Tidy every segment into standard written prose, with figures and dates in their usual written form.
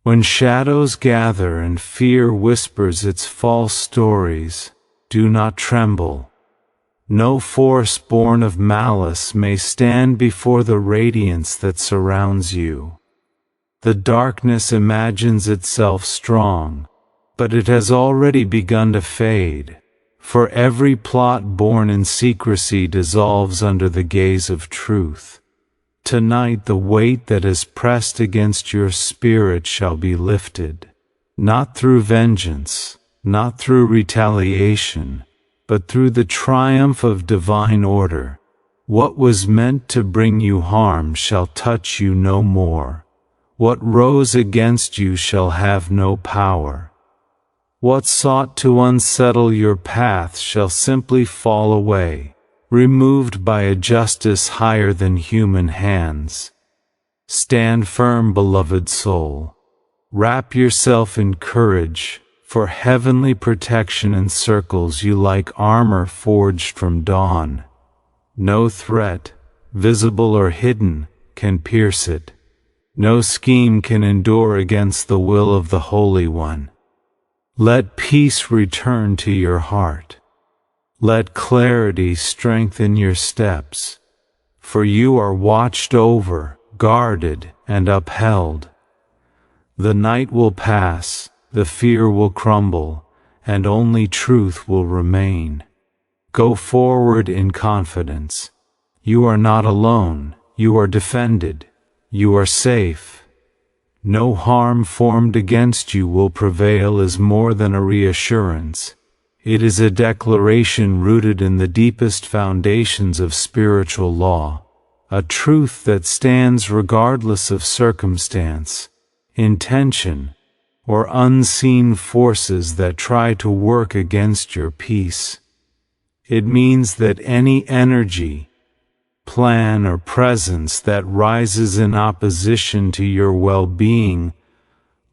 When shadows gather and fear whispers its false stories, do not tremble. No force born of malice may stand before the radiance that surrounds you. The darkness imagines itself strong, but it has already begun to fade, for every plot born in secrecy dissolves under the gaze of truth. Tonight the weight that is pressed against your spirit shall be lifted, not through vengeance, not through retaliation, but through the triumph of divine order. What was meant to bring you harm shall touch you no more. What rose against you shall have no power. What sought to unsettle your path shall simply fall away, removed by a justice higher than human hands. Stand firm, beloved soul. Wrap yourself in courage, for heavenly protection encircles you like armor forged from dawn. No threat, visible or hidden, can pierce it. No scheme can endure against the will of the Holy One. Let peace return to your heart. Let clarity strengthen your steps, for you are watched over, guarded, and upheld. The night will pass, the fear will crumble, and only truth will remain. Go forward in confidence. You are not alone, you are defended, you are safe. No harm formed against you will prevail is more than a reassurance. It is a declaration rooted in the deepest foundations of spiritual law, a truth that stands regardless of circumstance, intention, or unseen forces that try to work against your peace. It means that any energy, plan, or presence that rises in opposition to your well-being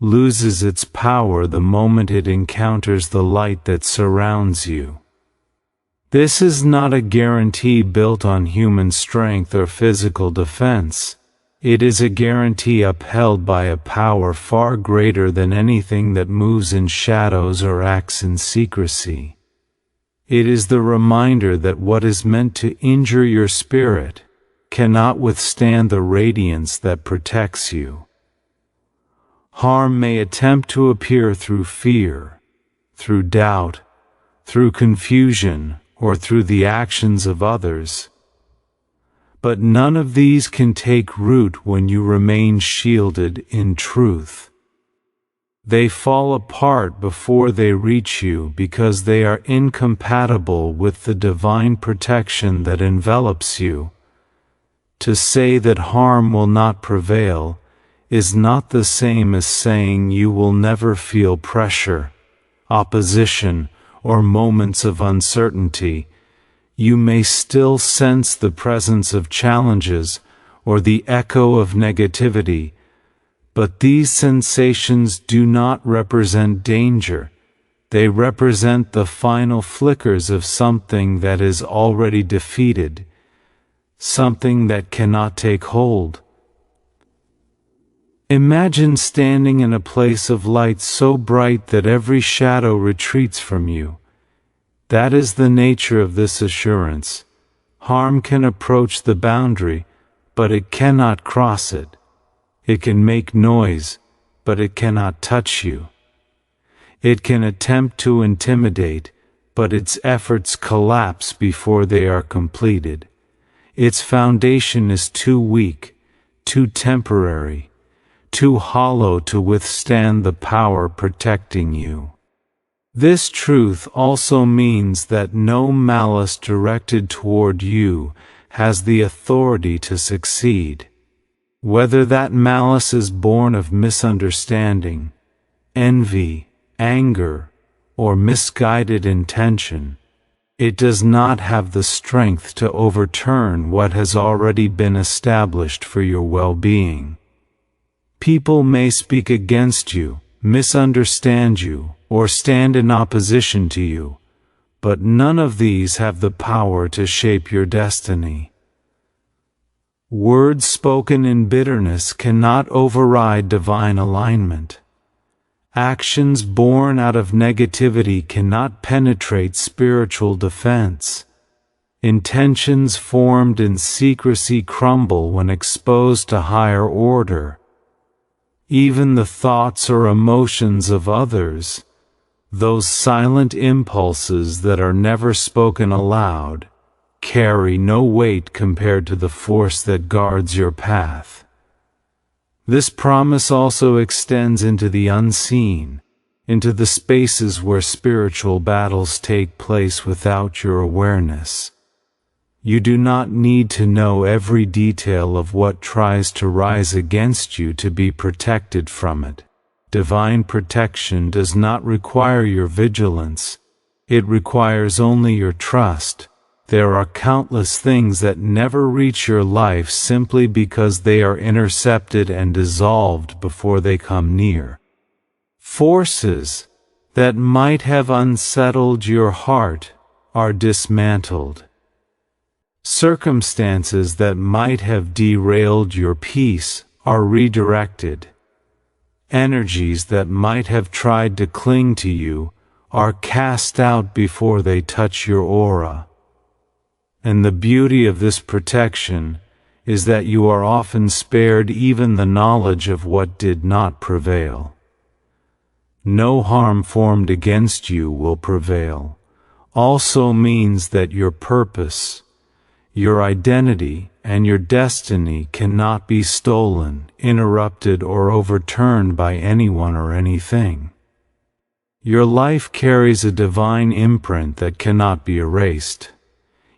loses its power the moment it encounters the light that surrounds you. This is not a guarantee built on human strength or physical defense. It is a guarantee upheld by a power far greater than anything that moves in shadows or acts in secrecy. It is the reminder that what is meant to injure your spirit cannot withstand the radiance that protects you. Harm may attempt to appear through fear, through doubt, through confusion, or through the actions of others. But none of these can take root when you remain shielded in truth. They fall apart before they reach you because they are incompatible with the divine protection that envelops you. To say that harm will not prevail is not the same as saying you will never feel pressure, opposition, or moments of uncertainty. You may still sense the presence of challenges or the echo of negativity, but these sensations do not represent danger. They represent the final flickers of something that is already defeated, something that cannot take hold. Imagine standing in a place of light so bright that every shadow retreats from you. That is the nature of this assurance. Harm can approach the boundary, but it cannot cross it. It can make noise, but it cannot touch you. It can attempt to intimidate, but its efforts collapse before they are completed. Its foundation is too weak, too temporary, too hollow to withstand the power protecting you. This truth also means that no malice directed toward you has the authority to succeed. Whether that malice is born of misunderstanding, envy, anger, or misguided intention, it does not have the strength to overturn what has already been established for your well-being. People may speak against you, misunderstand you, or stand in opposition to you, but none of these have the power to shape your destiny. Words spoken in bitterness cannot override divine alignment. Actions born out of negativity cannot penetrate spiritual defense. Intentions formed in secrecy crumble when exposed to higher order. Even the thoughts or emotions of others, those silent impulses that are never spoken aloud, carry no weight compared to the force that guards your path. This promise also extends into the unseen, into the spaces where spiritual battles take place without your awareness. You do not need to know every detail of what tries to rise against you to be protected from it. Divine protection does not require your vigilance, it requires only your trust. There are countless things that never reach your life simply because they are intercepted and dissolved before they come near. Forces that might have unsettled your heart are dismantled. Circumstances that might have derailed your peace are redirected. Energies that might have tried to cling to you are cast out before they touch your aura. And the beauty of this protection is that you are often spared even the knowledge of what did not prevail. No harm formed against you will prevail, also means that your purpose, your identity, and your destiny cannot be stolen, interrupted, or overturned by anyone or anything. Your life carries a divine imprint that cannot be erased.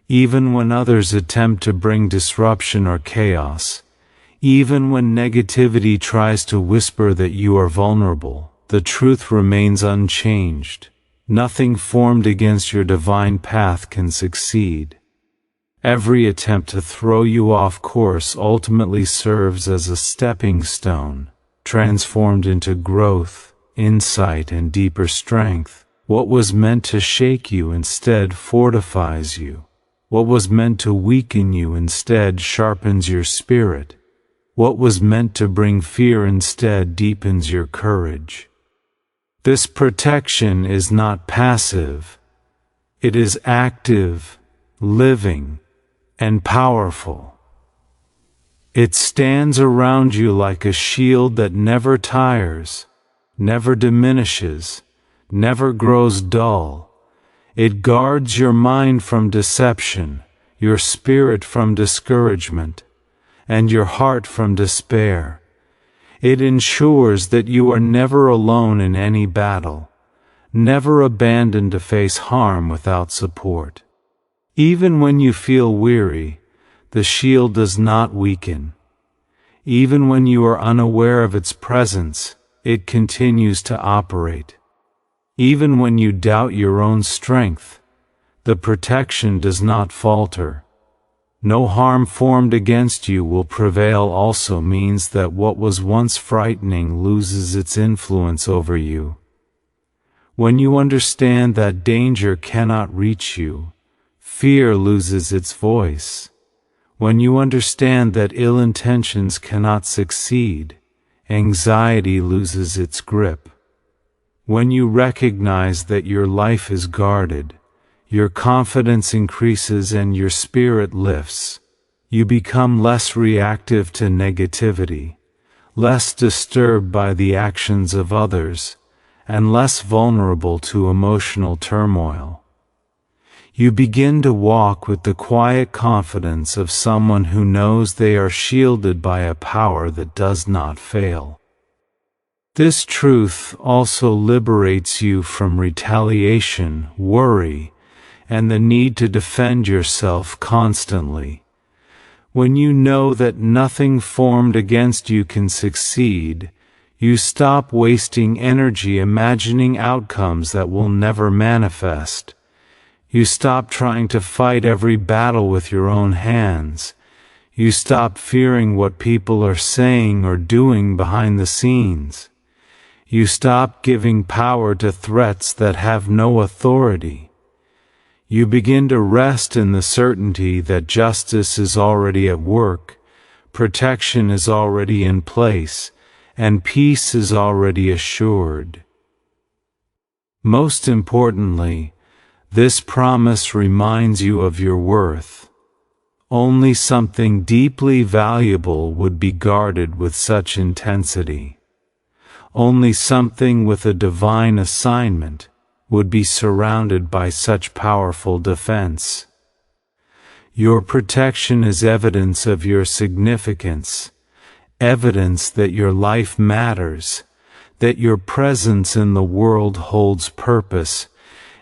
Even when others attempt to bring disruption or chaos, even when negativity tries to whisper that you are vulnerable, the truth remains unchanged. Nothing formed against your divine path can succeed. Every attempt to throw you off course ultimately serves as a stepping stone, transformed into growth, insight, and deeper strength. What was meant to shake you instead fortifies you. What was meant to weaken you instead sharpens your spirit. What was meant to bring fear instead deepens your courage. This protection is not passive. It is active, living, and powerful. It stands around you like a shield that never tires, never diminishes, never grows dull. It guards your mind from deception, your spirit from discouragement, and your heart from despair. It ensures that you are never alone in any battle, never abandoned to face harm without support. Even when you feel weary, the shield does not weaken. Even when you are unaware of its presence, it continues to operate. Even when you doubt your own strength, the protection does not falter. No harm formed against you will prevail also means that what was once frightening loses its influence over you. When you understand that danger cannot reach you, fear loses its voice. When you understand that ill intentions cannot succeed, anxiety loses its grip. When you recognize that your life is guarded, your confidence increases and your spirit lifts. You become less reactive to negativity, less disturbed by the actions of others, and less vulnerable to emotional turmoil. You begin to walk with the quiet confidence of someone who knows they are shielded by a power that does not fail. This truth also liberates you from retaliation, worry, and the need to defend yourself constantly. When you know that nothing formed against you can succeed, you stop wasting energy imagining outcomes that will never manifest. You stop trying to fight every battle with your own hands. You stop fearing what people are saying or doing behind the scenes. You stop giving power to threats that have no authority. You begin to rest in the certainty that justice is already at work, protection is already in place, and peace is already assured. Most importantly, this promise reminds you of your worth. Only something deeply valuable would be guarded with such intensity. Only something with a divine assignment would be surrounded by such powerful defense. Your protection is evidence of your significance, evidence that your life matters, that your presence in the world holds purpose,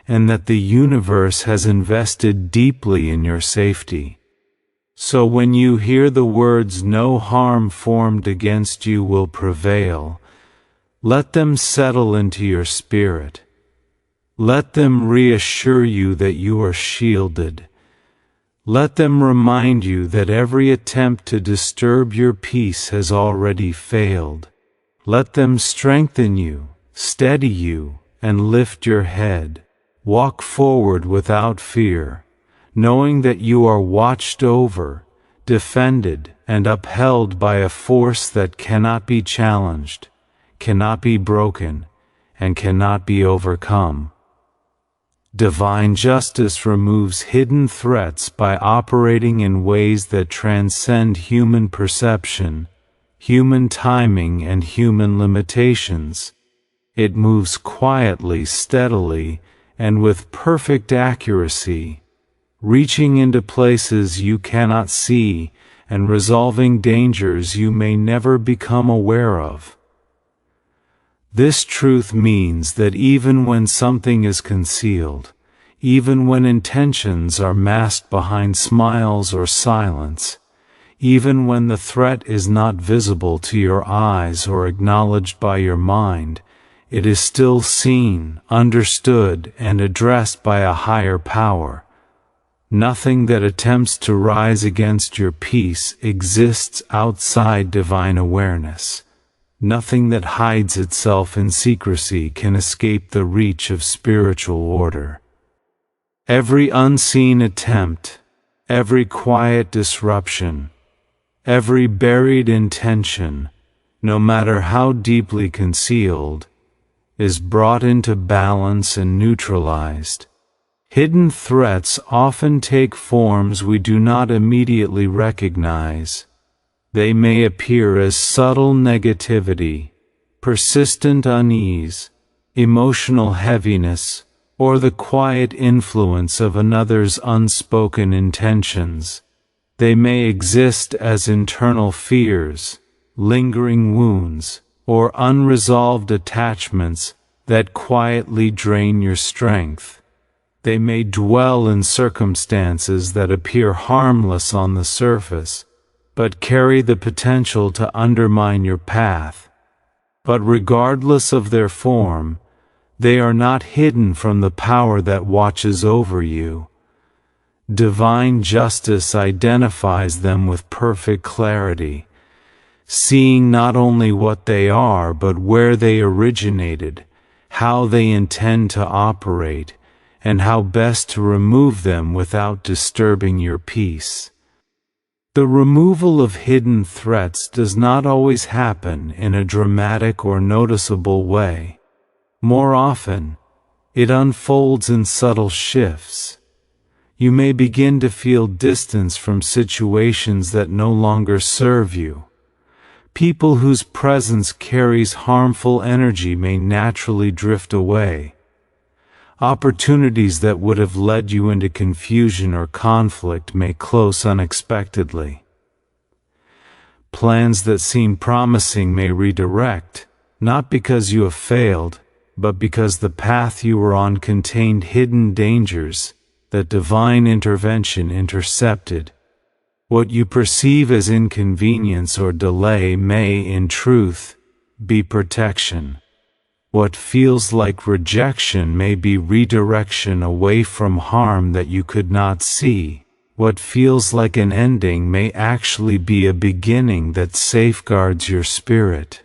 and that the universe has invested deeply in your safety. So when you hear the words "no harm formed against you will prevail," let them settle into your spirit. Let them reassure you that you are shielded. Let them remind you that every attempt to disturb your peace has already failed. Let them strengthen you, steady you, and lift your head. Walk forward without fear, knowing that you are watched over, defended, and upheld by a force that cannot be challenged, cannot be broken, and cannot be overcome. Divine justice removes hidden threats by operating in ways that transcend human perception, human timing, and human limitations. It moves quietly, steadily, and with perfect accuracy, reaching into places you cannot see and resolving dangers you may never become aware of. This truth means that even when something is concealed, even when intentions are masked behind smiles or silence, even when the threat is not visible to your eyes or acknowledged by your mind, it is still seen, understood, and addressed by a higher power. Nothing that attempts to rise against your peace exists outside divine awareness. Nothing that hides itself in secrecy can escape the reach of spiritual order. Every unseen attempt, every quiet disruption, every buried intention, no matter how deeply concealed, is brought into balance and neutralized. Hidden threats often take forms we do not immediately recognize. They may appear as subtle negativity, persistent unease, emotional heaviness, or the quiet influence of another's unspoken intentions. They may exist as internal fears, lingering wounds, or unresolved attachments that quietly drain your strength. They may dwell in circumstances that appear harmless on the surface, but carry the potential to undermine your path. But regardless of their form, they are not hidden from the power that watches over you. Divine justice identifies them with perfect clarity, seeing not only what they are but where they originated, how they intend to operate, and how best to remove them without disturbing your peace. The removal of hidden threats does not always happen in a dramatic or noticeable way. More often, it unfolds in subtle shifts. You may begin to feel distance from situations that no longer serve you. People whose presence carries harmful energy may naturally drift away. Opportunities that would have led you into confusion or conflict may close unexpectedly. Plans that seem promising may redirect, not because you have failed, but because the path you were on contained hidden dangers that divine intervention intercepted. What you perceive as inconvenience or delay may, in truth, be protection. What feels like rejection may be redirection away from harm that you could not see. What feels like an ending may actually be a beginning that safeguards your spirit.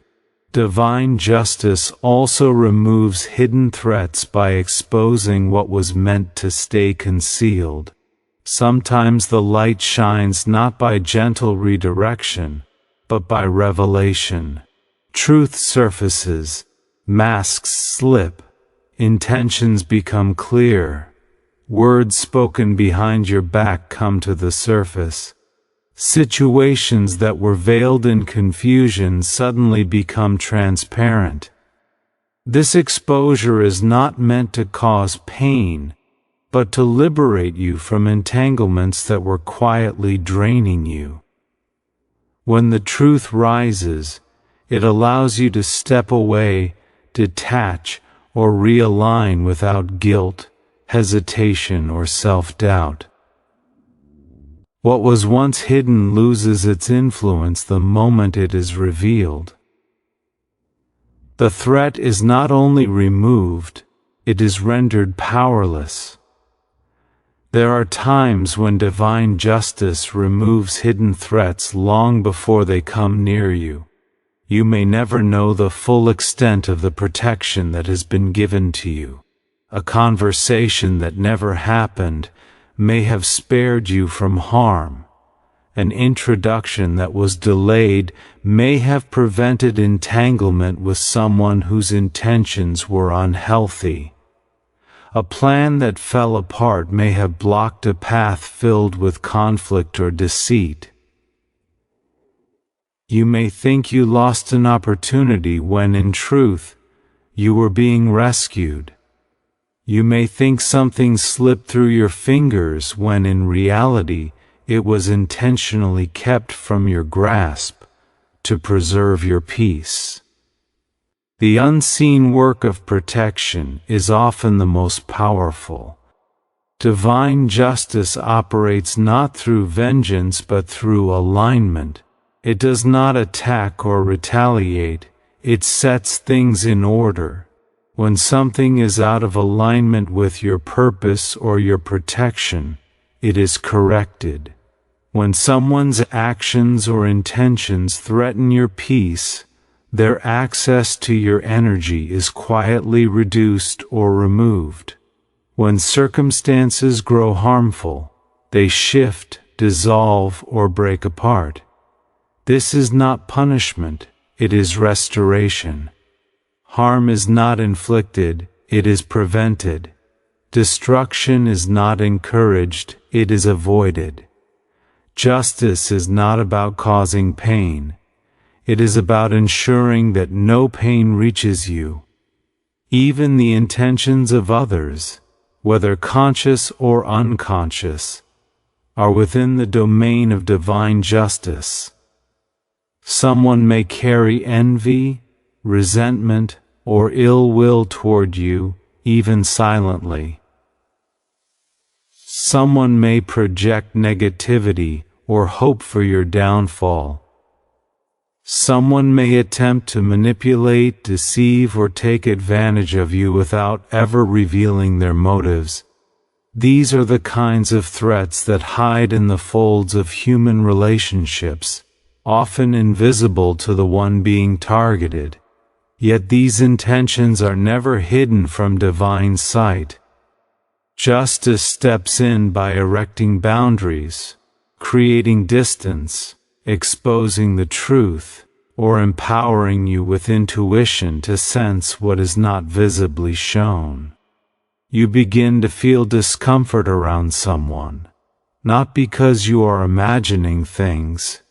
Divine justice also removes hidden threats by exposing what was meant to stay concealed. Sometimes the light shines not by gentle redirection, but by revelation. Truth surfaces, masks slip, intentions become clear. Words spoken behind your back come to the surface. Situations that were veiled in confusion suddenly become transparent. This exposure is not meant to cause pain, but to liberate you from entanglements that were quietly draining you. When the truth rises, it allows you to step away, detach, or realign without guilt, hesitation, or self-doubt. What was once hidden loses its influence the moment it is revealed. The threat is not only removed, it is rendered powerless. There are times when divine justice removes hidden threats long before they come near you. You may never know the full extent of the protection that has been given to you. A conversation that never happened may have spared you from harm. An introduction that was delayed may have prevented entanglement with someone whose intentions were unhealthy. A plan that fell apart may have blocked a path filled with conflict or deceit. You may think you lost an opportunity when in truth, you were being rescued. You may think something slipped through your fingers when in reality, it was intentionally kept from your grasp to preserve your peace. The unseen work of protection is often the most powerful. Divine justice operates not through vengeance but through alignment. It does not attack or retaliate, it sets things in order. When something is out of alignment with your purpose or your protection, it is corrected. When someone's actions or intentions threaten your peace, their access to your energy is quietly reduced or removed. When circumstances grow harmful, they shift, dissolve, or break apart. This is not punishment, it is restoration. Harm is not inflicted, it is prevented. Destruction is not encouraged, it is avoided. Justice is not about causing pain. It is about ensuring that no pain reaches you. Even the intentions of others, whether conscious or unconscious, are within the domain of divine justice. Someone may carry envy, resentment, or ill will toward you, even silently. Someone may project negativity or hope for your downfall. Someone may attempt to manipulate, deceive, or take advantage of you without ever revealing their motives. These are the kinds of threats that hide in the folds of human relationships, often invisible to the one being targeted. Yet these intentions are never hidden from divine sight. Justice steps in by erecting boundaries, creating distance, exposing the truth, or empowering you with intuition to sense what is not visibly shown. You begin to feel discomfort around someone, not because you are imagining things,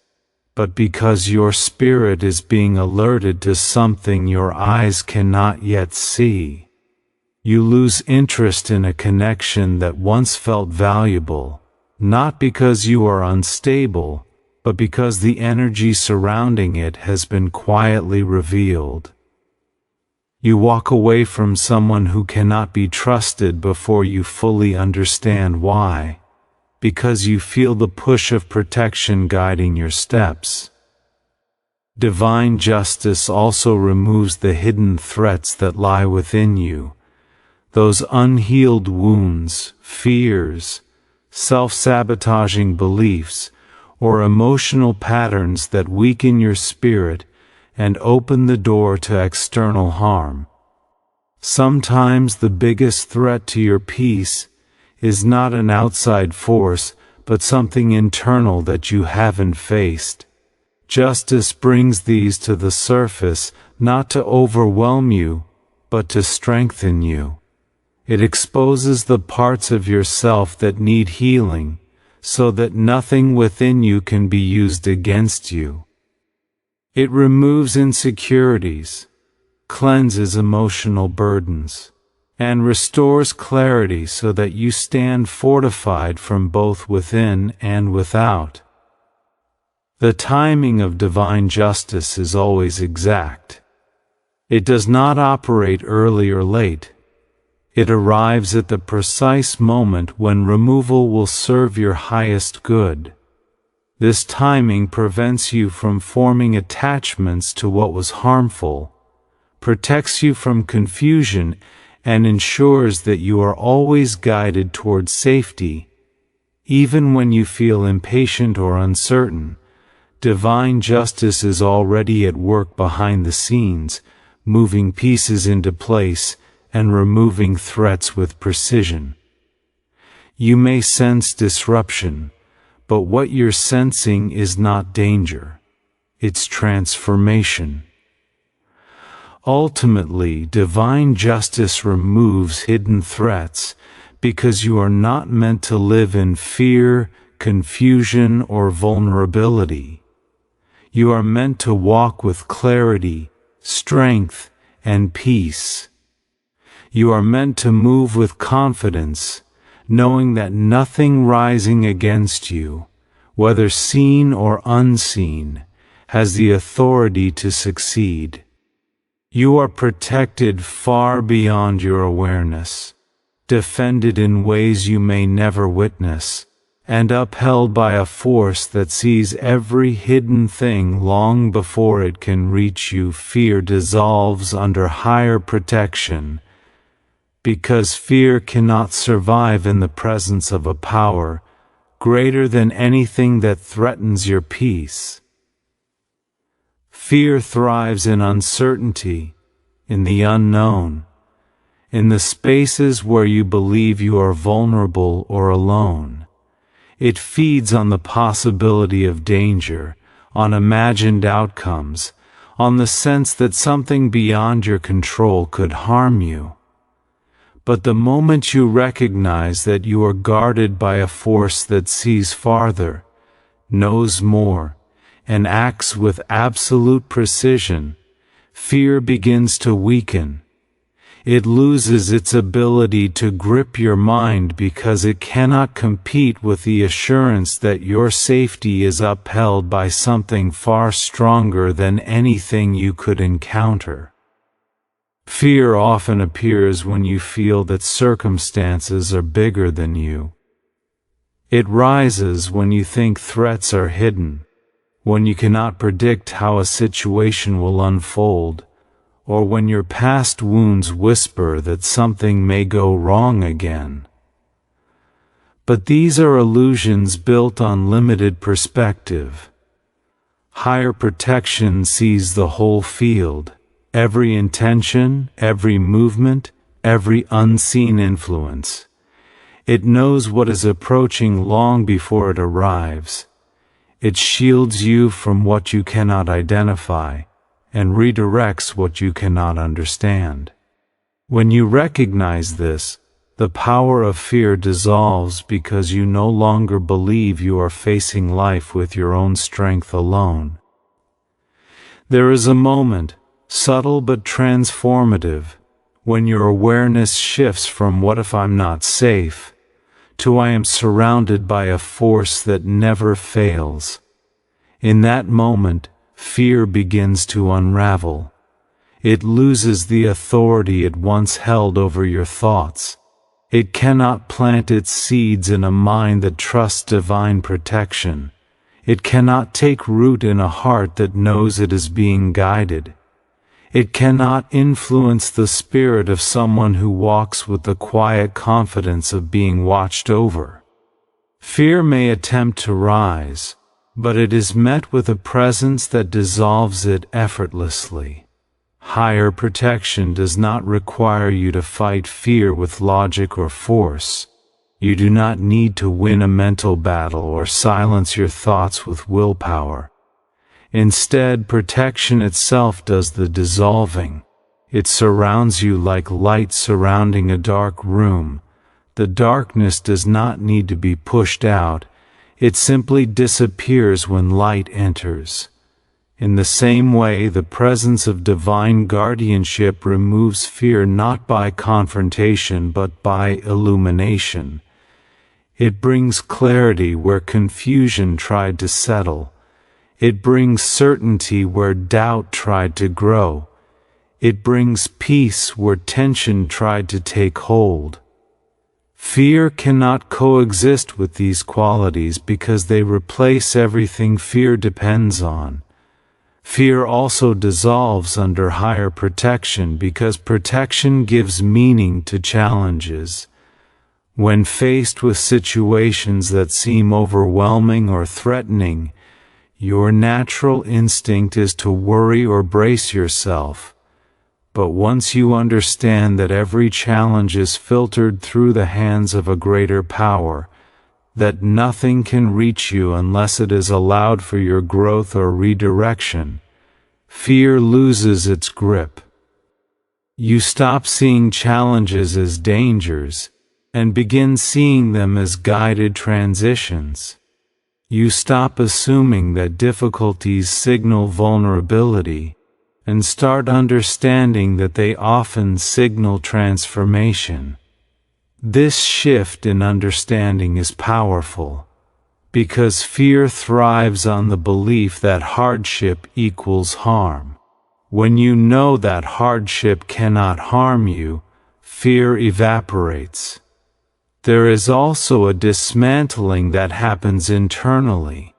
but because your spirit is being alerted to something your eyes cannot yet see. You lose interest in a connection that once felt valuable, not because you are unstable, but because the energy surrounding it has been quietly revealed. You walk away from someone who cannot be trusted before you fully understand why, because you feel the push of protection guiding your steps. Divine justice also removes the hidden threats that lie within you, those unhealed wounds, fears, self-sabotaging beliefs, or emotional patterns that weaken your spirit and open the door to external harm. Sometimes the biggest threat to your peace is not an outside force, but something internal that you haven't faced. Justice brings these to the surface, not to overwhelm you, but to strengthen you. It exposes the parts of yourself that need healing, so that nothing within you can be used against you. It removes insecurities, cleanses emotional burdens, and restores clarity so that you stand fortified from both within and without. The timing of divine justice is always exact. It does not operate early or late. It arrives at the precise moment when removal will serve your highest good. This timing prevents you from forming attachments to what was harmful, protects you from confusion, and ensures that you are always guided toward safety. Even when you feel impatient or uncertain, divine justice is already at work behind the scenes, moving pieces into place and removing threats with precision. You may sense disruption, but what you're sensing is not danger. It's transformation. Ultimately, divine justice removes hidden threats because you are not meant to live in fear, confusion, or vulnerability. You are meant to walk with clarity, strength, and peace. You are meant to move with confidence, knowing that nothing rising against you, whether seen or unseen, has the authority to succeed. You are protected far beyond your awareness, defended in ways you may never witness, and upheld by a force that sees every hidden thing long before it can reach you. Fear dissolves under higher protection, because fear cannot survive in the presence of a power greater than anything that threatens your peace. Fear thrives in uncertainty, in the unknown, in the spaces where you believe you are vulnerable or alone. It feeds on the possibility of danger, on imagined outcomes, on the sense that something beyond your control could harm you. But the moment you recognize that you are guarded by a force that sees farther, knows more, and acts with absolute precision, fear begins to weaken. It loses its ability to grip your mind because it cannot compete with the assurance that your safety is upheld by something far stronger than anything you could encounter. Fear often appears when you feel that circumstances are bigger than you. It rises when you think threats are hidden, when you cannot predict how a situation will unfold, or when your past wounds whisper that something may go wrong again. But these are illusions built on limited perspective. Higher protection sees the whole field, every intention, every movement, every unseen influence. It knows what is approaching long before it arrives. It shields you from what you cannot identify, and redirects what you cannot understand. When you recognize this, the power of fear dissolves because you no longer believe you are facing life with your own strength alone. There is a moment, subtle but transformative, when your awareness shifts from "what if I'm not safe" to "I am surrounded by a force that never fails." In that moment, fear begins to unravel. It loses the authority it once held over your thoughts. It cannot plant its seeds in a mind that trusts divine protection. It cannot take root in a heart that knows it is being guided. It cannot influence the spirit of someone who walks with the quiet confidence of being watched over. Fear may attempt to rise, but it is met with a presence that dissolves it effortlessly. Higher protection does not require you to fight fear with logic or force. You do not need to win a mental battle or silence your thoughts with willpower. Instead, protection itself does the dissolving. It surrounds you like light surrounding a dark room. The darkness does not need to be pushed out, it simply disappears when light enters. In the same way, the presence of divine guardianship removes fear not by confrontation but by illumination. It brings clarity where confusion tried to settle. It brings certainty where doubt tried to grow. It brings peace where tension tried to take hold. Fear cannot coexist with these qualities because they replace everything fear depends on. Fear also dissolves under higher protection because protection gives meaning to challenges. When faced with situations that seem overwhelming or threatening, your natural instinct is to worry or brace yourself. But once you understand that every challenge is filtered through the hands of a greater power, that nothing can reach you unless it is allowed for your growth or redirection, fear loses its grip. You stop seeing challenges as dangers, and begin seeing them as guided transitions. You stop assuming that difficulties signal vulnerability, and start understanding that they often signal transformation. This shift in understanding is powerful, because fear thrives on the belief that hardship equals harm. When you know that hardship cannot harm you, fear evaporates. There is also a dismantling that happens internally.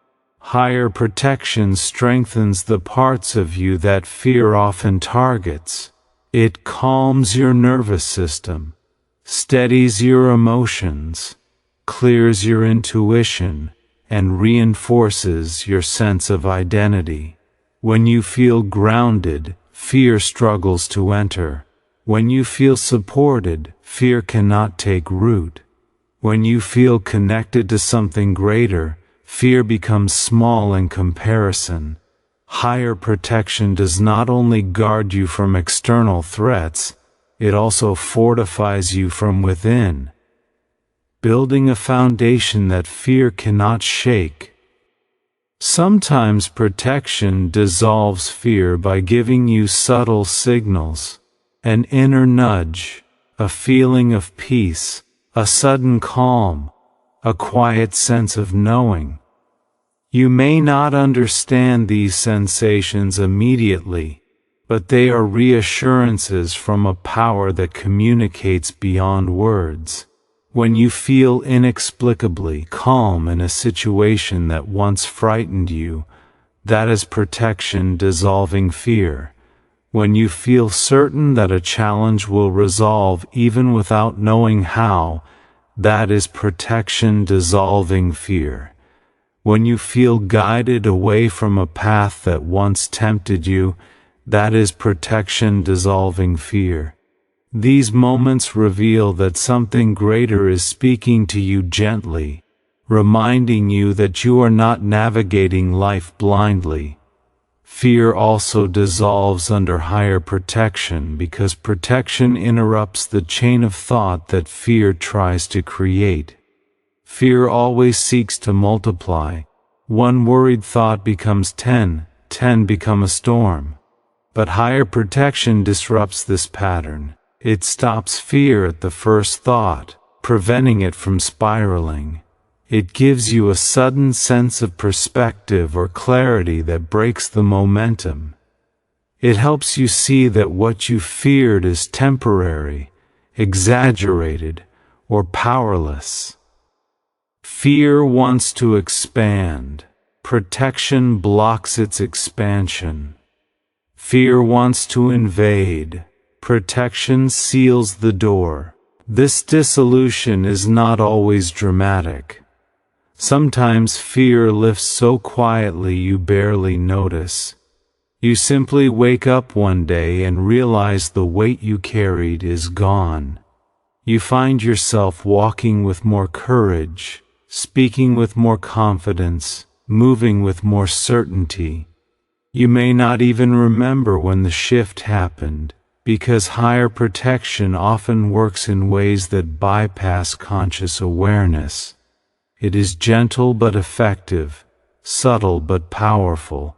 Higher protection strengthens the parts of you that fear often targets. It calms your nervous system, steadies your emotions, clears your intuition, and reinforces your sense of identity. When you feel grounded, fear struggles to enter. When you feel supported, fear cannot take root. When you feel connected to something greater, fear becomes small in comparison. Higher protection does not only guard you from external threats, it also fortifies you from within, building a foundation that fear cannot shake. Sometimes protection dissolves fear by giving you subtle signals, an inner nudge, a feeling of peace, a sudden calm, a quiet sense of knowing. You may not understand these sensations immediately, but they are reassurances from a power that communicates beyond words. When you feel inexplicably calm in a situation that once frightened you, that is protection dissolving fear. When you feel certain that a challenge will resolve even without knowing how, that is protection dissolving fear. When you feel guided away from a path that once tempted you, that is protection dissolving fear. These moments reveal that something greater is speaking to you gently, reminding you that you are not navigating life blindly. Fear also dissolves under higher protection because protection interrupts the chain of thought that fear tries to create. Fear always seeks to multiply. One worried thought becomes 10, 10 become a storm. But higher protection disrupts this pattern. It stops fear at the first thought, preventing it from spiraling. It gives you a sudden sense of perspective or clarity that breaks the momentum. It helps you see that what you feared is temporary, exaggerated, or powerless. Fear wants to expand. Protection blocks its expansion. Fear wants to invade. Protection seals the door. This dissolution is not always dramatic. Sometimes fear lifts so quietly you barely notice. You simply wake up one day and realize the weight you carried is gone. You find yourself walking with more courage, speaking with more confidence, moving with more certainty. You may not even remember when the shift happened. because higher protection often works in ways that bypass conscious awareness. It is gentle but effective, subtle but powerful.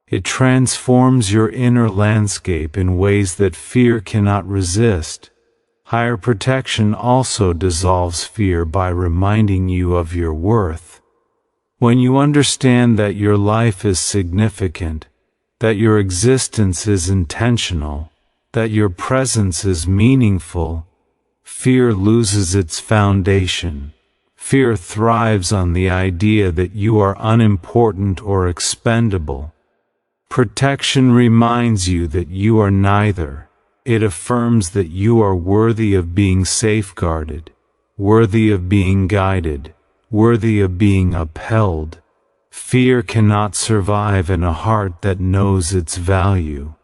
It transforms your inner landscape in ways that fear cannot resist. Higher protection also dissolves fear by reminding you of your worth. When you understand that your life is significant, that your existence is intentional, that your presence is meaningful, fear loses its foundation. Fear thrives on the idea that you are unimportant or expendable. Protection reminds you that you are neither. It affirms that you are worthy of being safeguarded, worthy of being guided, worthy of being upheld. Fear cannot survive in a heart that knows its value.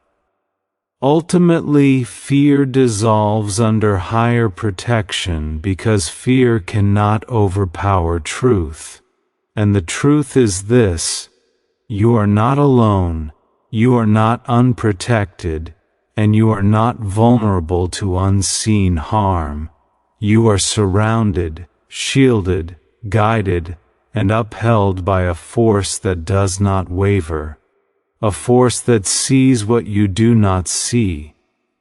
Ultimately, fear dissolves under higher protection because fear cannot overpower truth. And the truth is this: you are not alone, you are not unprotected, and you are not vulnerable to unseen harm. You are surrounded, shielded, guided, and upheld by a force that does not waver. A force that sees what you do not see.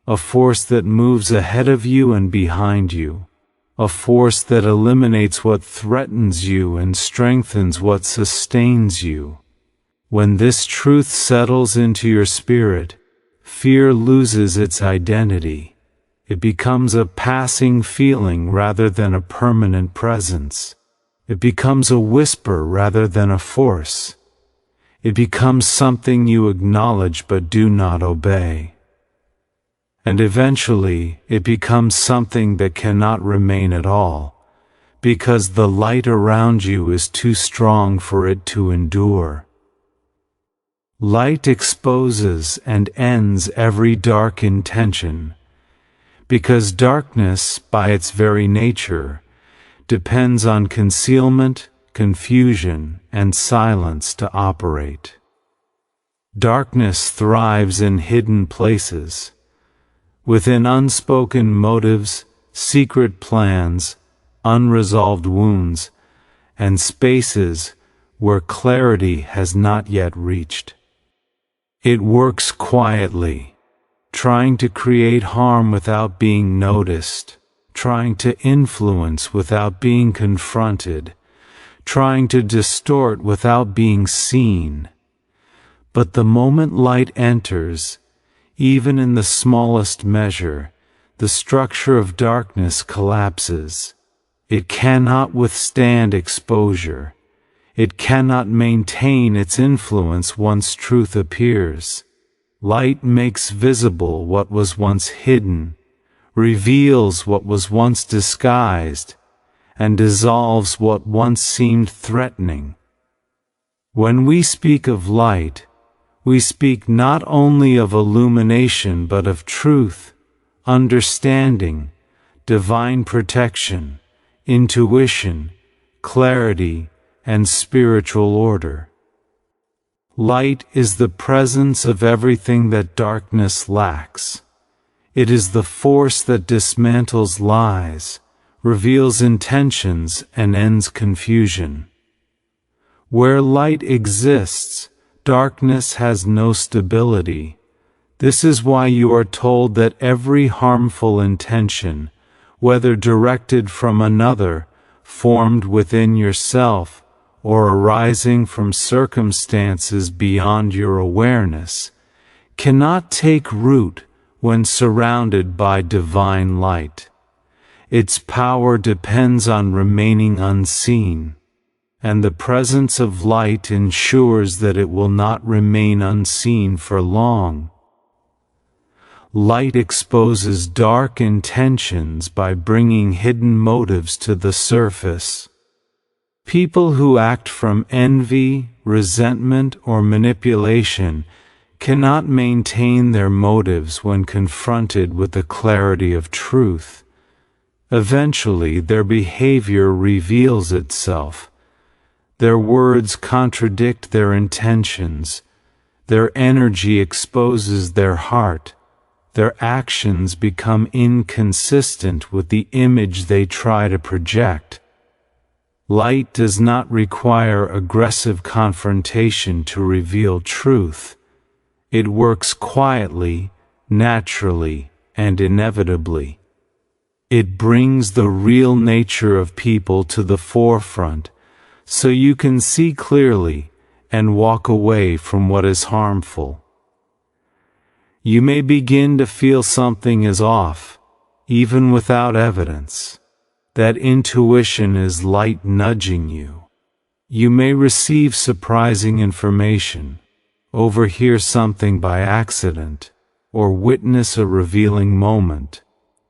A force that moves ahead of you and behind you. A force that eliminates what threatens you and strengthens what sustains you. When this truth settles into your spirit, fear loses its identity. It becomes a passing feeling rather than a permanent presence. It becomes a whisper rather than a force. It becomes something you acknowledge but do not obey. And eventually, it becomes something that cannot remain at all, because the light around you is too strong for it to endure. Light exposes and ends every dark intention, because darkness, by its very nature, depends on concealment, confusion, and silence to operate. Darkness thrives in hidden places, within unspoken motives, secret plans, unresolved wounds, and spaces where clarity has not yet reached. It works quietly, trying to create harm without being noticed, trying to influence without being confronted, trying to distort without being seen. But the moment light enters, even in the smallest measure, the structure of darkness collapses. It cannot withstand exposure. It cannot maintain its influence once truth appears. Light makes visible what was once hidden, reveals what was once disguised, and dissolves what once seemed threatening. When we speak of light, we speak not only of illumination but of truth, understanding, divine protection, intuition, clarity, and spiritual order. Light is the presence of everything that darkness lacks. It is the force that dismantles lies, reveals intentions, and ends confusion. Where light exists, darkness has no stability. This is why you are told that every harmful intention, whether directed from another, formed within yourself, or arising from circumstances beyond your awareness, cannot take root when surrounded by divine light. Its power depends on remaining unseen, and the presence of light ensures that it will not remain unseen for long. Light exposes dark intentions by bringing hidden motives to the surface. People who act from envy, resentment, or manipulation cannot maintain their motives when confronted with the clarity of truth. Eventually, their behavior reveals itself. Their words contradict their intentions. Their energy exposes their heart. their actions become inconsistent with the image they try to project. Light does not require aggressive confrontation to reveal truth. It works quietly, naturally, and inevitably. It brings the real nature of people to the forefront, so you can see clearly and walk away from what is harmful. You may begin to feel something is off, even without evidence. That intuition is light nudging you. You may receive surprising information, overhear something by accident, or witness a revealing moment.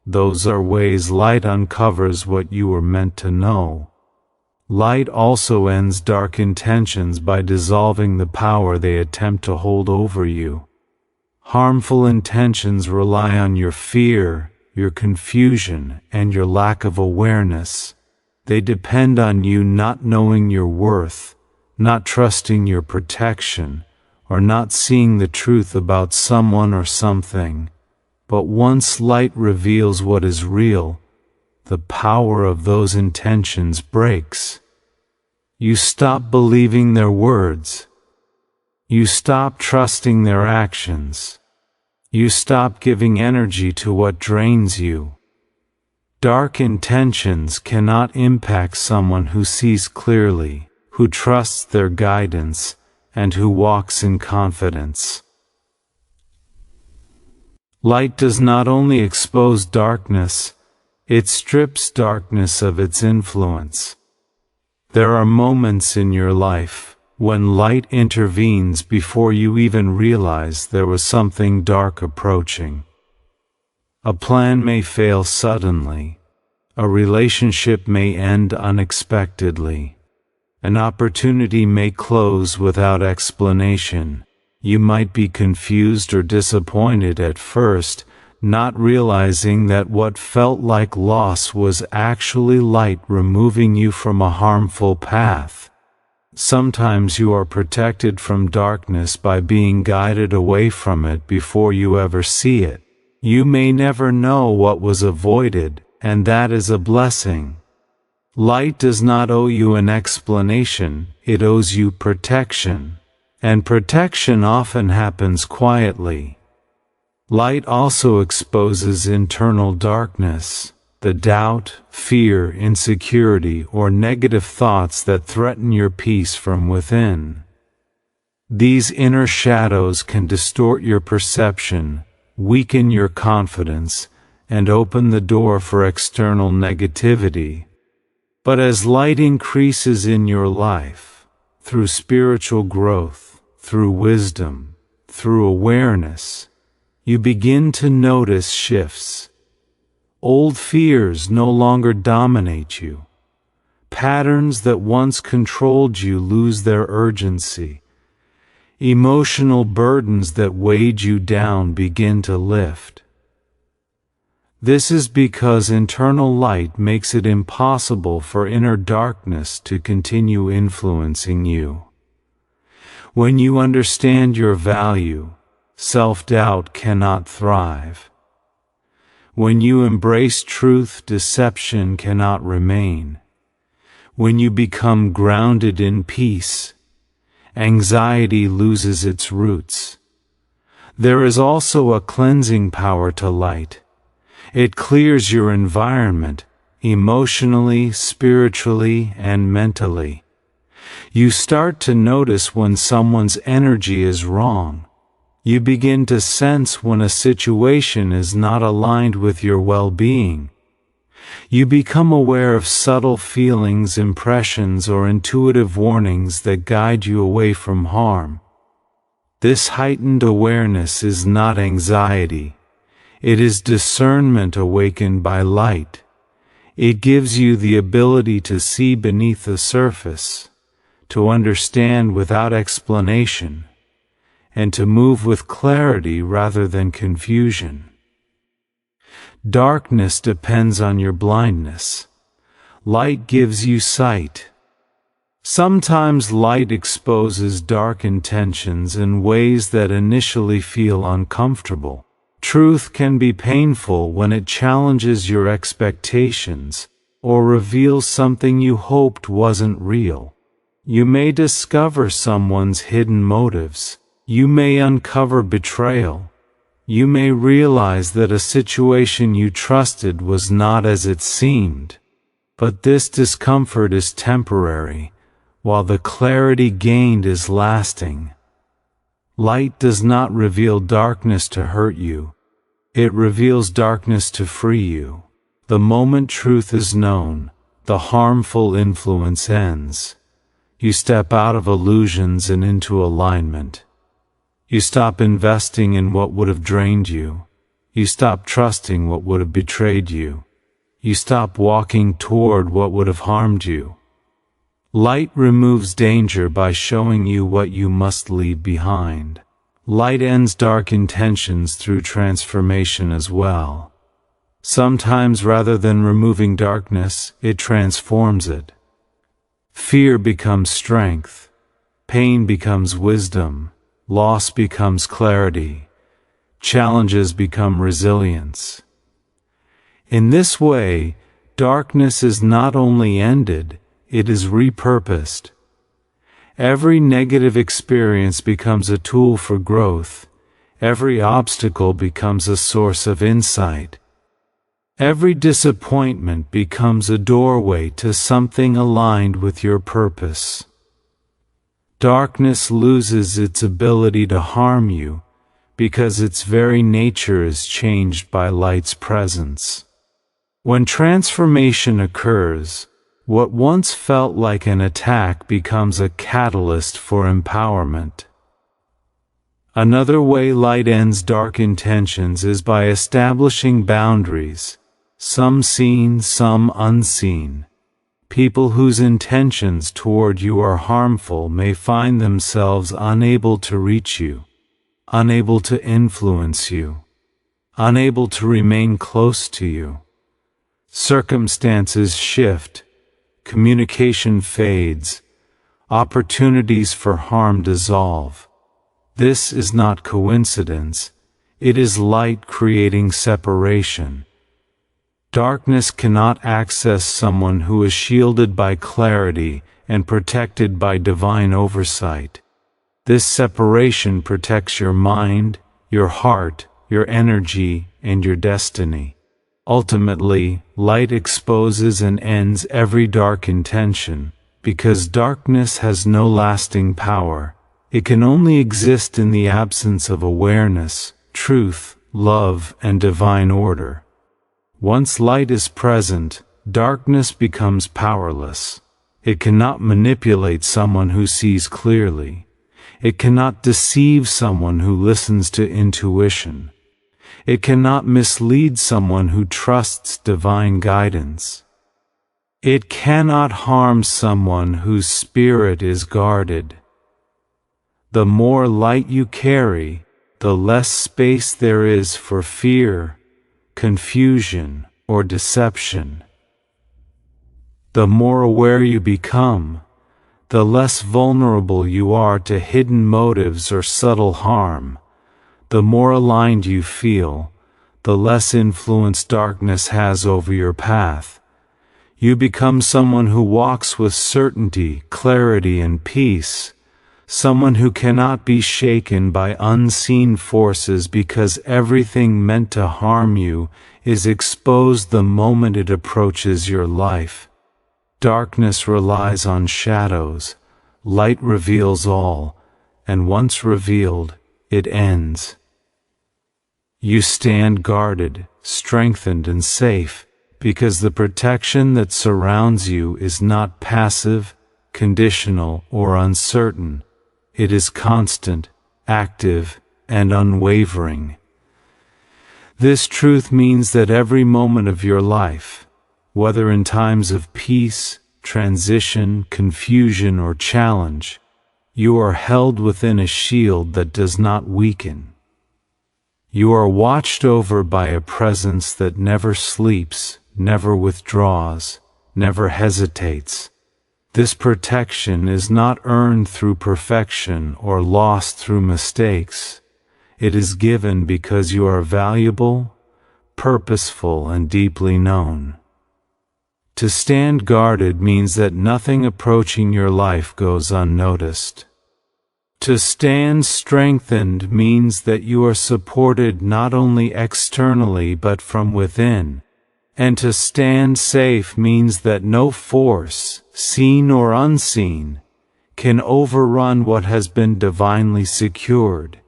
Those are ways light uncovers what you were meant to know. Light also ends dark intentions by dissolving the power they attempt to hold over you. Harmful intentions rely on your fear, your confusion, and your lack of awareness. They depend on you not knowing your worth, not trusting your protection, or not seeing the truth about someone or something. But once light reveals what is real, the power of those intentions breaks. You stop believing their words. You stop trusting their actions. You stop giving energy to what drains you. Dark intentions cannot impact someone who sees clearly, who trusts their guidance, and who walks in confidence. Light does not only expose darkness, it strips darkness of its influence. There are moments in your life when light intervenes before you even realize there was something dark approaching. A plan may fail suddenly. A relationship may end unexpectedly. An opportunity may close without explanation. You might be confused or disappointed at first, not realizing that what felt like loss was actually light removing you from a harmful path. Sometimes you are protected from darkness by being guided away from it before you ever see it. You may never know what was avoided, and that is a blessing. Light does not owe you an explanation, it owes you protection. And protection often happens quietly. Light also exposes internal darkness. The doubt, fear, insecurity, or negative thoughts that threaten your peace from within. These inner shadows can distort your perception, weaken your confidence, and open the door for external negativity. But as light increases in your life, through spiritual growth, through wisdom, through awareness, you begin to notice shifts. Old fears no longer dominate you. Patterns that once controlled you lose their urgency. Emotional burdens that weighed you down begin to lift. This is because internal light makes it impossible for inner darkness to continue influencing you. When you understand your value, self-doubt cannot thrive. When you embrace truth, deception cannot remain. When you become grounded in peace, anxiety loses its roots. There is also a cleansing power to light. It clears your environment, emotionally, spiritually, and mentally. You start to notice when someone's energy is wrong. You begin to sense when a situation is not aligned with your well-being. You become aware of subtle feelings, impressions, or intuitive warnings that guide you away from harm. This heightened awareness is not anxiety. It is discernment awakened by light. It gives you the ability to see beneath the surface, to understand without explanation, and to move with clarity rather than confusion. Darkness depends on your blindness. Light gives you sight. Sometimes light exposes dark intentions in ways that initially feel uncomfortable. Truth can be painful when it challenges your expectations, or reveals something you hoped wasn't real. You may discover someone's hidden motives. You may uncover betrayal. You may realize that a situation you trusted was not as it seemed. But this discomfort is temporary, while the clarity gained is lasting. Light does not reveal darkness to hurt you. It reveals darkness to free you. The moment truth is known, the harmful influence ends. You step out of illusions and into alignment. You stop investing in what would have drained you. You stop trusting what would have betrayed you. You stop walking toward what would have harmed you. Light removes danger by showing you what you must leave behind. Light ends dark intentions through transformation as well. Sometimes rather than removing darkness, it transforms it. Fear becomes strength. Pain becomes wisdom. Loss becomes clarity. Challenges become resilience. In this way, darkness is not only ended, it is repurposed. Every negative experience becomes a tool for growth. Every obstacle becomes a source of insight. Every disappointment becomes a doorway to something aligned with your purpose. Darkness loses its ability to harm you because its very nature is changed by light's presence. When transformation occurs, what once felt like an attack becomes a catalyst for empowerment. Another way light ends dark intentions is by establishing boundaries, some seen, some unseen. People whose intentions toward you are harmful may find themselves unable to reach you, unable to influence you, unable to remain close to you. Circumstances shift, communication fades, opportunities for harm dissolve. This is not coincidence, it is light creating separation. Darkness cannot access someone who is shielded by clarity and protected by divine oversight. This separation protects your mind, your heart, your energy, and your destiny. Ultimately, light exposes and ends every dark intention, because darkness has no lasting power. It can only exist in the absence of awareness, truth, love, and divine order. Once light is present, darkness becomes powerless. It cannot manipulate someone who sees clearly. It cannot deceive someone who listens to intuition. It cannot mislead someone who trusts divine guidance. It cannot harm someone whose spirit is guarded. The more light you carry, the less space there is for fear, confusion, or deception. The more aware you become, the less vulnerable you are to hidden motives or subtle harm. The more aligned you feel, the less influence darkness has over your path. You become someone who walks with certainty, clarity, and peace. Someone who cannot be shaken by unseen forces because everything meant to harm you is exposed the moment it approaches your life. Darkness relies on shadows. Light reveals all, and once revealed, it ends. You stand guarded, strengthened, and safe, because the protection that surrounds you is not passive, conditional, or uncertain. It is constant, active, and unwavering. This truth means that every moment of your life, whether in times of peace, transition, confusion, or challenge, you are held within a shield that does not weaken. You are watched over by a presence that never sleeps, never withdraws, never hesitates. This protection is not earned through perfection or lost through mistakes. It is given because you are valuable, purposeful, and deeply known. To stand guarded means that nothing approaching your life goes unnoticed. To stand strengthened means that you are supported not only externally but from within. And to stand safe means that no force, seen or unseen, can overrun what has been divinely secured.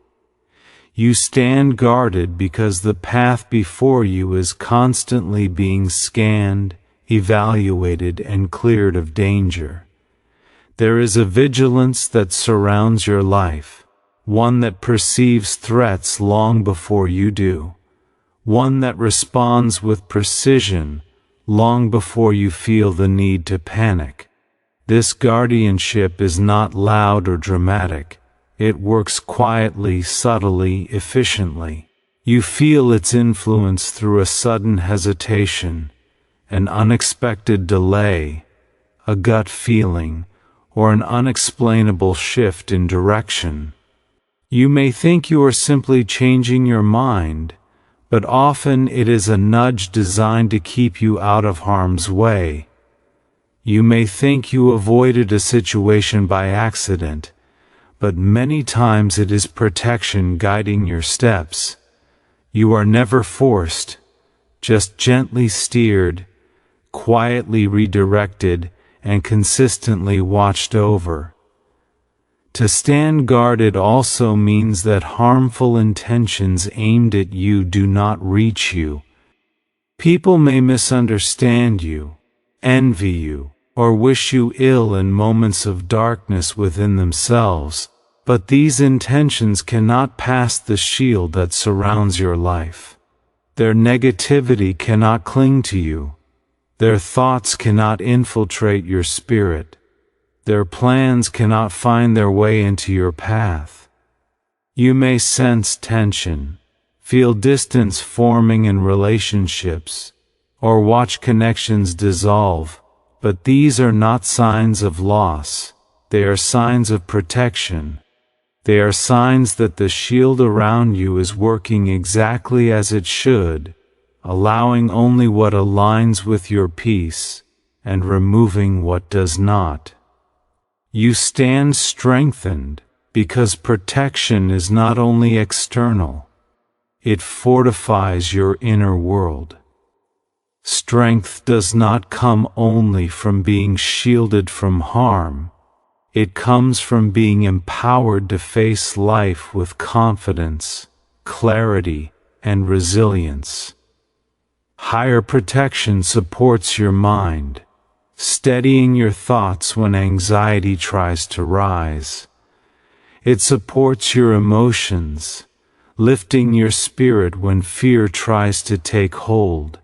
You stand guarded because the path before you is constantly being scanned, evaluated, and cleared of danger. There is a vigilance that surrounds your life, one that perceives threats long before you do, one that responds with precision long before you feel the need to panic. This guardianship is not loud or dramatic. It works quietly, subtly, efficiently. You feel its influence through a sudden hesitation, an unexpected delay, a gut feeling, or an unexplainable shift in direction. You may think you are simply changing your mind, but often it is a nudge designed to keep you out of harm's way. You may think you avoided a situation by accident, but many times it is protection guiding your steps. You are never forced, just gently steered, quietly redirected, and consistently watched over. To stand guarded also means that harmful intentions aimed at you do not reach you. People may misunderstand you, envy you, or wish you ill in moments of darkness within themselves, but these intentions cannot pass the shield that surrounds your life. Their negativity cannot cling to you. Their thoughts cannot infiltrate your spirit. Their plans cannot find their way into your path. You may sense tension, feel distance forming in relationships, or watch connections dissolve, but these are not signs of loss. They are signs of protection. They are signs that the shield around you is working exactly as it should, allowing only what aligns with your peace, and removing what does not. You stand strengthened, because protection is not only external, it fortifies your inner world. Strength does not come only from being shielded from harm, it comes from being empowered to face life with confidence, clarity, and resilience. Higher protection supports your mind, steadying your thoughts when anxiety tries to rise. It supports your emotions, lifting your spirit when fear tries to take hold.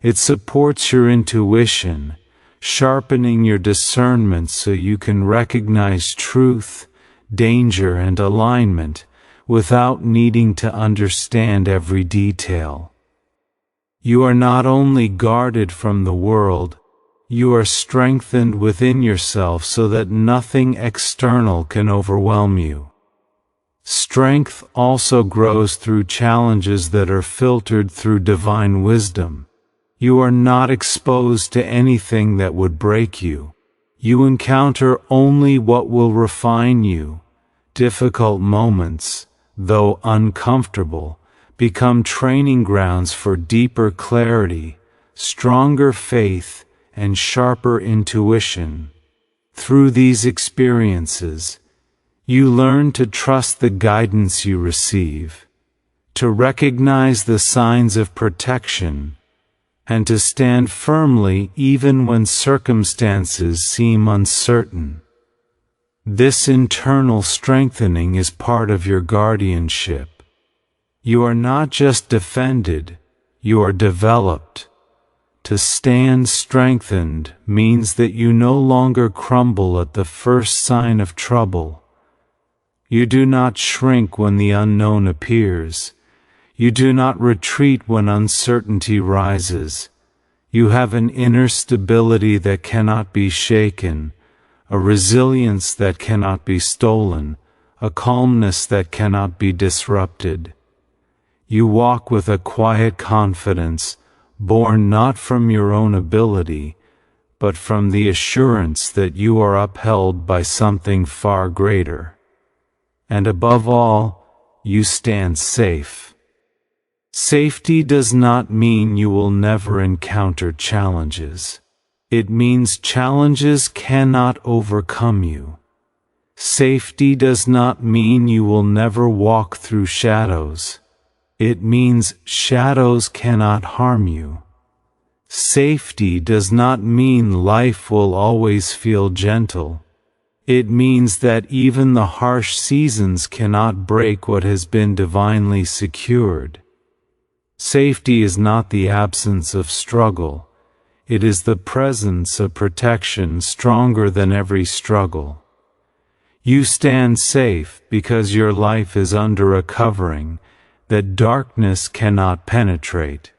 It supports your intuition, sharpening your discernment so you can recognize truth, danger, and alignment without needing to understand every detail. You are not only guarded from the world, you are strengthened within yourself so that nothing external can overwhelm you. Strength also grows through challenges that are filtered through divine wisdom. You are not exposed to anything that would break you. You encounter only what will refine you. Difficult moments, though uncomfortable, become training grounds for deeper clarity, stronger faith, and sharper intuition. Through these experiences, you learn to trust the guidance you receive, to recognize the signs of protection, and to stand firmly even when circumstances seem uncertain. This internal strengthening is part of your guardianship. You are not just defended, you are developed. To stand strengthened means that you no longer crumble at the first sign of trouble. You do not shrink when the unknown appears. You do not retreat when uncertainty rises. You have an inner stability that cannot be shaken, a resilience that cannot be stolen, a calmness that cannot be disrupted. You walk with a quiet confidence, born not from your own ability, but from the assurance that you are upheld by something far greater. And above all, you stand safe. Safety does not mean you will never encounter challenges. It means challenges cannot overcome you. Safety does not mean you will never walk through shadows. It means shadows cannot harm you. Safety does not mean life will always feel gentle. It means that even the harsh seasons cannot break what has been divinely secured. Safety is not the absence of struggle. It is the presence of protection stronger than every struggle. You stand safe because your life is under a covering that darkness cannot penetrate.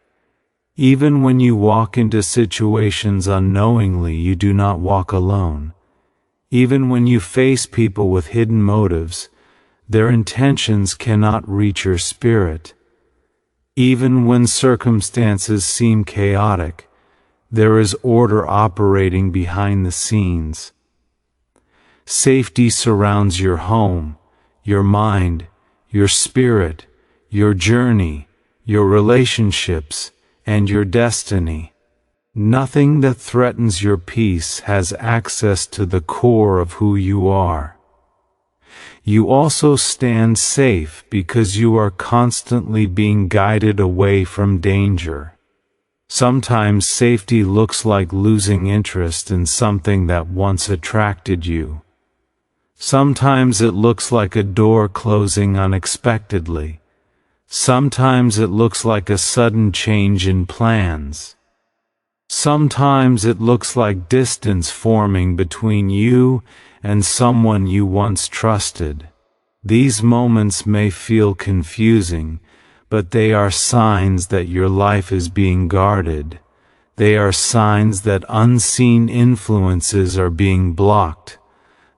Even when you walk into situations unknowingly, you do not walk alone. Even when you face people with hidden motives, their intentions cannot reach your spirit. Even when circumstances seem chaotic, there is order operating behind the scenes. Safety surrounds your home, your mind, your spirit, your journey, your relationships, and your destiny. Nothing that threatens your peace has access to the core of who you are. You also stand safe because you are constantly being guided away from danger. Sometimes safety looks like losing interest in something that once attracted you. Sometimes it looks like a door closing unexpectedly. Sometimes it looks like a sudden change in plans. Sometimes it looks like distance forming between you and someone you once trusted. These moments may feel confusing, but they are signs that your life is being guarded. They are signs that unseen influences are being blocked.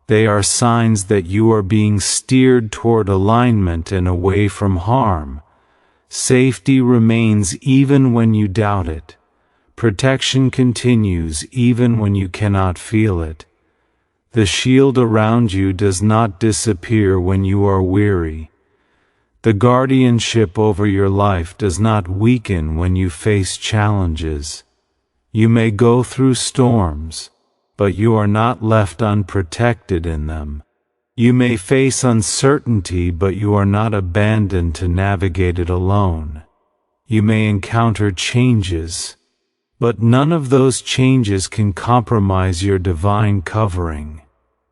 They are signs that you are being steered toward alignment and away from harm. Safety remains even when you doubt it. Protection continues even when you cannot feel it. The shield around you does not disappear when you are weary. The guardianship over your life does not weaken when you face challenges. You may go through storms, but you are not left unprotected in them. You may face uncertainty, but you are not abandoned to navigate it alone. You may encounter changes, but none of those changes can compromise your divine covering.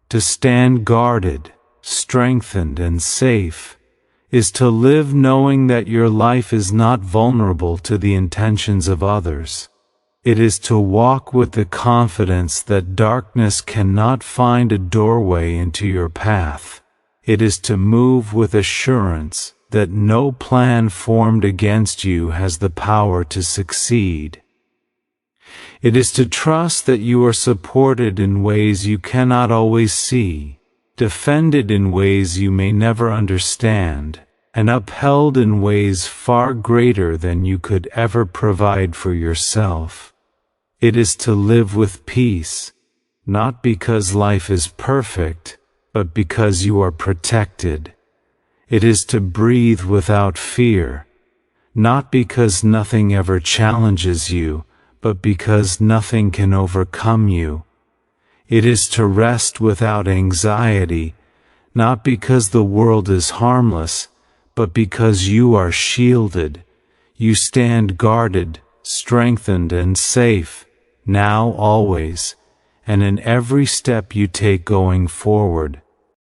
To stand guarded, strengthened, and safe is to live knowing that your life is not vulnerable to the intentions of others. It is to walk with the confidence that darkness cannot find a doorway into your path. It is to move with assurance that no plan formed against you has the power to succeed. It is to trust that you are supported in ways you cannot always see, defended in ways you may never understand, and upheld in ways far greater than you could ever provide for yourself. It is to live with peace, not because life is perfect, but because you are protected. It is to breathe without fear, not because nothing ever challenges you, but because nothing can overcome you. It is to rest without anxiety, not because the world is harmless, but because you are shielded. You stand guarded, strengthened, and safe, now always, and in every step you take going forward.